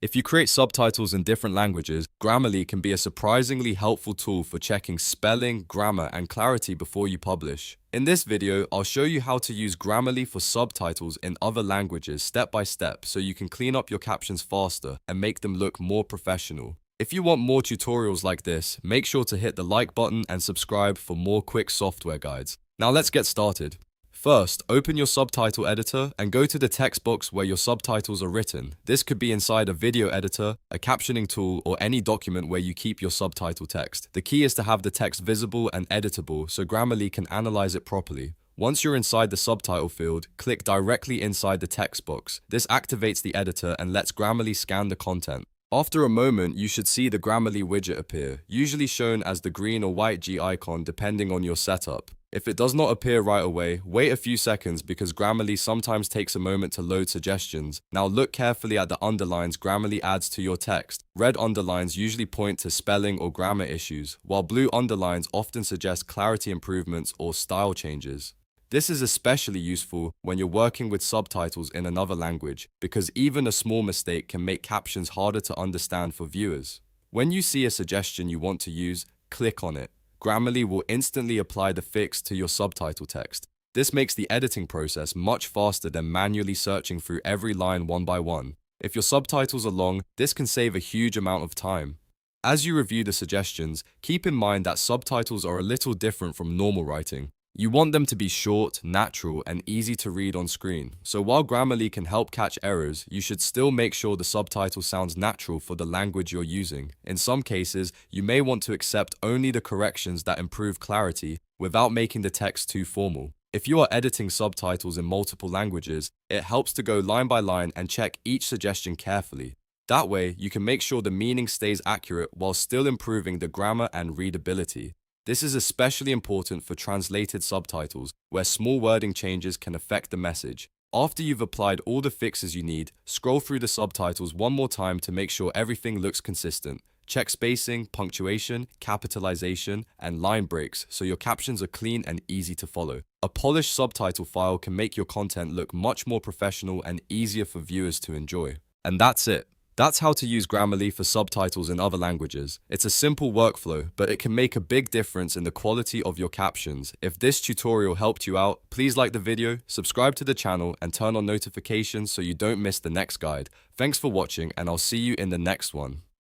If you create subtitles in different languages, Grammarly can be a surprisingly helpful tool for checking spelling, grammar, and clarity before you publish. In this video, I'll show you how to use Grammarly for subtitles in other languages step by step so you can clean up your captions faster and make them look more professional. If you want more tutorials like this, make sure to hit the like button and subscribe for more quick software guides. Now let's get started. First, open your subtitle editor and go to the text box where your subtitles are written. This could be inside a video editor, a captioning tool, or any document where you keep your subtitle text. The key is to have the text visible and editable so Grammarly can analyze it properly. Once you're inside the subtitle field, click directly inside the text box. This activates the editor and lets Grammarly scan the content. After a moment, you should see the Grammarly widget appear, usually shown as the green or white G icon depending on your setup. If it does not appear right away, wait a few seconds because Grammarly sometimes takes a moment to load suggestions. Now look carefully at the underlines Grammarly adds to your text. Red underlines usually point to spelling or grammar issues, while blue underlines often suggest clarity improvements or style changes. This is especially useful when you're working with subtitles in another language, because even a small mistake can make captions harder to understand for viewers. When you see a suggestion you want to use, click on it. Grammarly will instantly apply the fix to your subtitle text. This makes the editing process much faster than manually searching through every line one by one. If your subtitles are long, this can save a huge amount of time. As you review the suggestions, keep in mind that subtitles are a little different from normal writing. You want them to be short, natural, and easy to read on screen. So while Grammarly can help catch errors, you should still make sure the subtitle sounds natural for the language you're using. In some cases, you may want to accept only the corrections that improve clarity without making the text too formal. If you are editing subtitles in multiple languages, it helps to go line by line and check each suggestion carefully. That way, you can make sure the meaning stays accurate while still improving the grammar and readability. This is especially important for translated subtitles, where small wording changes can affect the message. After you've applied all the fixes you need, scroll through the subtitles one more time to make sure everything looks consistent. Check spacing, punctuation, capitalization, and line breaks so your captions are clean and easy to follow. A polished subtitle file can make your content look much more professional and easier for viewers to enjoy. And that's it. That's how to use Grammarly for subtitles in other languages. It's a simple workflow, but it can make a big difference in the quality of your captions. If this tutorial helped you out, please like the video, subscribe to the channel, and turn on notifications so you don't miss the next guide. Thanks for watching, and I'll see you in the next one.